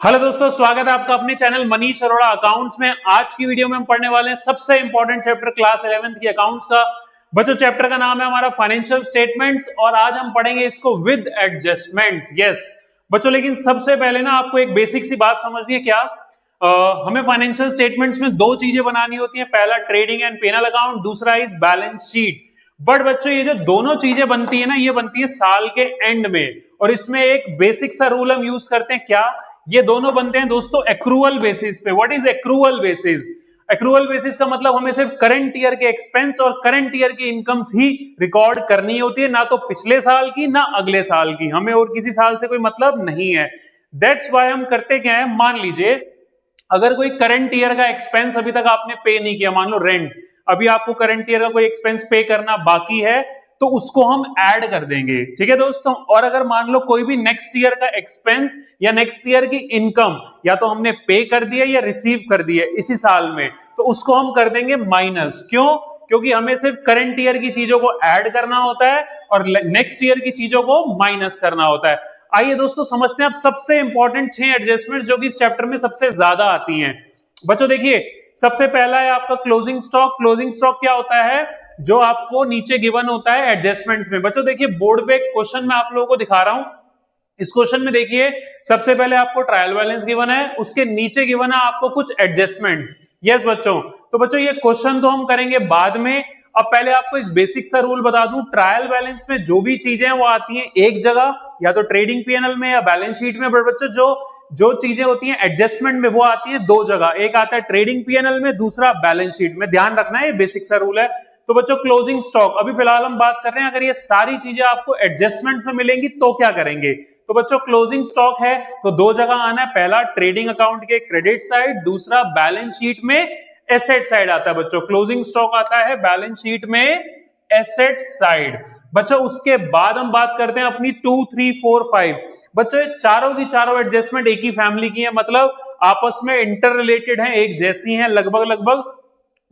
Hello दोस्तों, स्वागत है आपका अपने चैनल मनीष अरोड़ा अकाउंट्स में। आज की वीडियो में हम पढ़ने वाले हैं सबसे इंपॉर्टेंट चैप्टर क्लास 11th की अकाउंट्स का। बच्चों, चैप्टर का नाम है हमारा फाइनेंशियल स्टेटमेंट्स और आज हम पढ़ेंगे इसको विद एडजस्टमेंट्स। यस बच्चों, लेकिन सबसे पहले ना आपको एक बेसिक सी बात समझनी है। क्या हमें फाइनेंशियल स्टेटमेंट्स में दो चीजें बनानी होती है। पहला ट्रेडिंग एंड पेनल अकाउंट, दूसरा इज बैलेंस शीट। बट बच्चों, ये जो दोनों चीजें बनती है ना, ये बनती है साल के एंड में। और इसमें एक बेसिक सा रूल हम यूज करते हैं। क्या? ये दोनों बनते हैं दोस्तों एक्रूअल बेसिस पे। What is accrual basis? Accrual basis का मतलब हमें सिर्फ करंट ईयर के एक्सपेंस और करंट ईयर की इनकम्स ही रिकॉर्ड करनी होती है, ना तो पिछले साल की ना अगले साल की। हमें और किसी साल से कोई मतलब नहीं है। दैट्स व्हाई हम करते क्या है, मान लीजिए अगर कोई करंट ईयर का एक्सपेंस अभी तक आपने पे नहीं किया, मान लो रेंट, अभी आपको करंट ईयर का कोई एक्सपेंस पे करना बाकी है, तो उसको हम ऐड कर देंगे। ठीक है दोस्तों। और अगर मान लो कोई भी नेक्स्ट ईयर का एक्सपेंस या नेक्स्ट ईयर की इनकम या तो हमने पे कर दिया या रिसीव कर दिया इसी साल में, तो उसको हम कर देंगे माइनस। क्यों? क्योंकि हमें सिर्फ करंट ईयर की चीजों को ऐड करना होता है और नेक्स्ट ईयर की चीजों को माइनस करना होता है। आइए दोस्तों समझते हैं अब सबसे इंपॉर्टेंट 6 एडजस्टमेंट जो कि इस चैप्टर में सबसे ज्यादा आती हैं। बच्चों देखिए, सबसे पहला है आपका क्लोजिंग स्टॉक। क्लोजिंग स्टॉक क्या होता है? जो आपको नीचे गिवन होता है एडजस्टमेंट्स में। बच्चों देखिए, बोर्ड पे एक क्वेश्चन मैं आप लोगों को दिखा रहा हूं। इस क्वेश्चन में देखिए, सबसे पहले आपको ट्रायल बैलेंस गिवन है, उसके नीचे गिवन है आपको कुछ एडजस्टमेंट्स। यस बच्चों, तो बच्चों ये क्वेश्चन तो हम करेंगे बाद में। अब पहले आपको एक बेसिक सा रूल बता दूं। ट्रायल बैलेंस में जो भी चीजें हैं वो आती हैं एक जगह, या तो ट्रेडिंग पीएनएल में या बैलेंस शीट में। बट बच्चों जो जो चीजें होती हैं एडजस्टमेंट में वो आती हैं दो जगह, एक आता है ट्रेडिंग पीएनएल में, दूसरा बैलेंस शीट में। ध्यान रखना है, ये बेसिक सा रूल है। तो बच्चों क्लोजिंग स्टॉक अभी फिलहाल हम बात कर रहे हैं। अगर ये सारी चीजें आपको एडजस्टमेंट में मिलेंगी तो क्या करेंगे? तो बच्चों क्लोजिंग स्टॉक है तो दो जगह आना है। पहला ट्रेडिंग अकाउंट के क्रेडिट साइड, दूसरा बैलेंस शीट में एसेट साइड आता है। बच्चों क्लोजिंग स्टॉक आता है बैलेंस शीट में एसेट साइड। बच्चों उसके बाद हम बात करते हैं अपनी 2, 3, 4, 5। बच्चों ये चारों की चारों एडजस्टमेंट एक ही फैमिली की है, मतलब आपस में इंटर रिलेटेड है, एक जैसी है लगभग लगभग।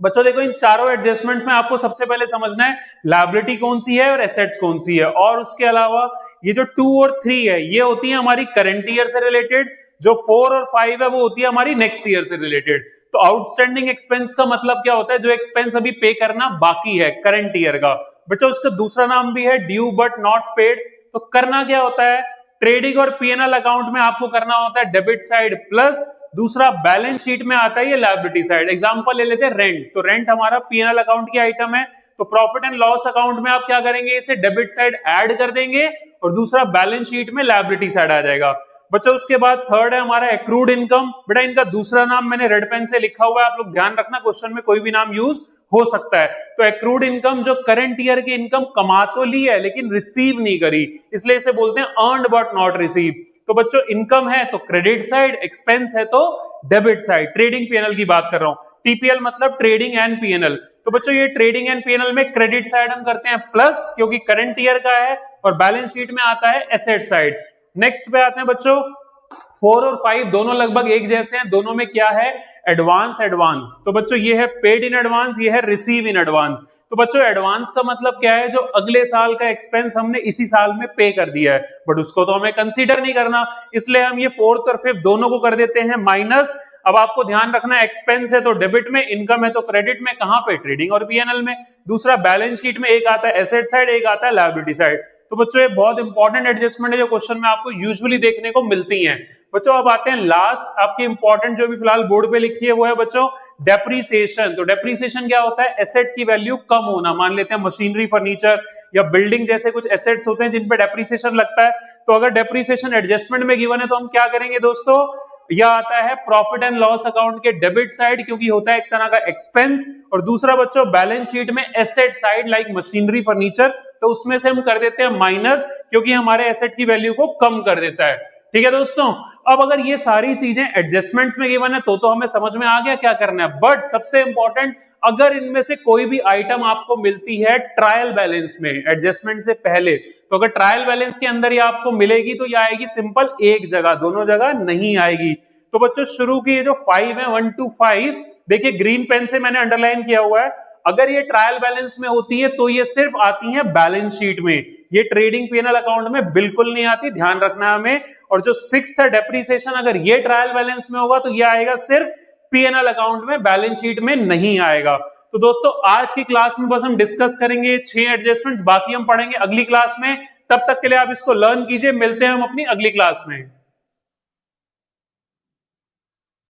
बच्चों देखो, इन चारों एडजस्टमेंट्स में आपको सबसे पहले समझना है लायबिलिटी कौन सी है और एसेट्स कौन सी है। और उसके अलावा ये जो 2 और 3 है ये होती है हमारी करंट ईयर से रिलेटेड, जो 4 और 5 है वो होती है हमारी नेक्स्ट ईयर से रिलेटेड। तो आउटस्टैंडिंग एक्सपेंस का मतलब क्या होता है? जो एक्सपेंस अभी पे करना बाकी है करंट ईयर का। बच्चों उसका दूसरा नाम भी है ड्यू बट नॉट पेड। तो करना क्या होता है? ट्रेडिंग और पीएनएल अकाउंट में आपको करना होता है डेबिट साइड प्लस, दूसरा बैलेंस शीट में आता है ये लायबिलिटी साइड। एग्जांपल ले लेते हैं रेंट, तो रेंट हमारा पीएनएल अकाउंट की आइटम है, तो प्रॉफिट एंड लॉस अकाउंट में आप क्या करेंगे? इसे डेबिट साइड ऐड कर देंगे और दूसरा बैलेंस शीट में लायबिलिटी साइड आ जाएगा। बच्चों उसके बाद थर्ड है हमारा एक्रूड इनकम। बेटा इनका दूसरा नाम मैंने रेड पेन से लिखा हुआ है, आप लोग ध्यान रखना, क्वेश्चन में कोई भी नाम यूज हो सकता है। तो एक्रूड इनकम जो करंट ईयर की इनकम कमा तो ली है लेकिन रिसीव नहीं करी, इसलिए इसे बोलते हैं अर्न्ड बट नॉट रिसीव। तो बच्चों इनकम है तो क्रेडिट साइड, एक्सपेंस है तो डेबिट साइड। ट्रेडिंग पीएनएल की बात कर रहा हूं, टीपीएल मतलब ट्रेडिंग एंड पीएनएल। तो बच्चों ये ट्रेडिंग एंड पीएनएल में क्रेडिट साइड हम करते हैं प्लस, क्योंकि करंट ईयर का है, और बैलेंस शीट में आता है एसेट साइड। नेक्स्ट पे आते हैं बच्चों, 4 और 5 दोनों लगभग एक जैसे हैं, दोनों में क्या है? Advance advance. तो बच्चों ये है पेड इन एडवांस, ये है रिसीव इन एडवांस। तो बच्चों एडवांस का मतलब क्या है? जो अगले साल का एक्सपेंस हमने इसी साल में पे कर दिया है, बट उसको तो हमें कंसीडर नहीं करना, इसलिए हम ये फोर्थ और फिफ्थ दोनों को कर देते हैं माइनस। अब आपको ध्यान रखना, एक्सपेंस है तो डेबिट में, इनकम है तो क्रेडिट में। कहां पे? ट्रेडिंग और पीएनएल में। दूसरा बैलेंस शीट में एक आता है एसेट साइड, एक आता है लायबिलिटी साइड। तो बच्चों ये बहुत इंपॉर्टेंट एडजस्टमेंट है जो क्वेश्चन में आपको यूजुअली देखने को मिलती हैं। बच्चों अब आते हैं लास्ट आपकी इंपॉर्टेंट जो भी फिलहाल बोर्ड पे लिखी है, वो है बच्चों डेप्रीसिएशन। तो डेप्रीसिएशन क्या होता है? एसेट की वैल्यू कम होना। मान लेते हैं मशीनरी, फर्नीचर या बिल्डिंग जैसे कुछ एसेट्स होते हैं जिन पे डेप्रीसिएशन लगता है। तो अगर डेप्रीसिएशन एडजस्टमेंट में गिवन है तो हम क्या करेंगे दोस्तों? यह आता है प्रॉफिट एंड लॉस अकाउंट के डेबिट साइड, क्योंकि होता है एक तरह का एक्सपेंस। और दूसरा बच्चों बैलेंस शीट में asset side like machinery, furniture, तो उसमें से हम कर देते हैं माइनस, क्योंकि हमारे एसेट की वैल्यू को कम कर देता है। ठीक है दोस्तों। अब अगर ये सारी चीजें एडजस्टमेंट्स में गिवन है तो हमें समझ में आ गया क्या करना है। बट सबसे इंपॉर्टेंट, अगर इनमें से कोई भी आइटम आपको मिलती है ट्रायल बैलेंस में एडजस्टमेंट से पहले, तो अगर ट्रायल बैलेंस के अंदर ये आपको मिलेगी तो ये आएगी सिंपल एक जगह, दोनों जगह नहीं आएगी। तो बच्चों शुरू की ये जो 5 है, 1 to 5, देखिए ग्रीन पेन से मैंने अंडरलाइन किया हुआ है। अगर ये ट्रायल बैलेंस में होती है तो ये सिर्फ आती है बैलेंस शीट में, ये ट्रेडिंग पीएनएल अकाउंट में बिल्कुल नहीं आती, ध्यान रखना है हमें। और जो सिक्स्थ है डेप्रीसिएशन, अगर ये ट्रायल बैलेंस में होगा तो ये आएगा सिर्फ पीएनएल अकाउंट में, बैलेंस शीट में नहीं आएगा। तो दोस्तों आज की क्लास में बस हम डिस्कस करेंगे 6 एडजस्टमेंट्स, बाकी हम पढ़ेंगे अगली क्लास में। तब तक के लिए आप इसको लर्न कीजिए, मिलते हैं हम अपनी अगली क्लास में।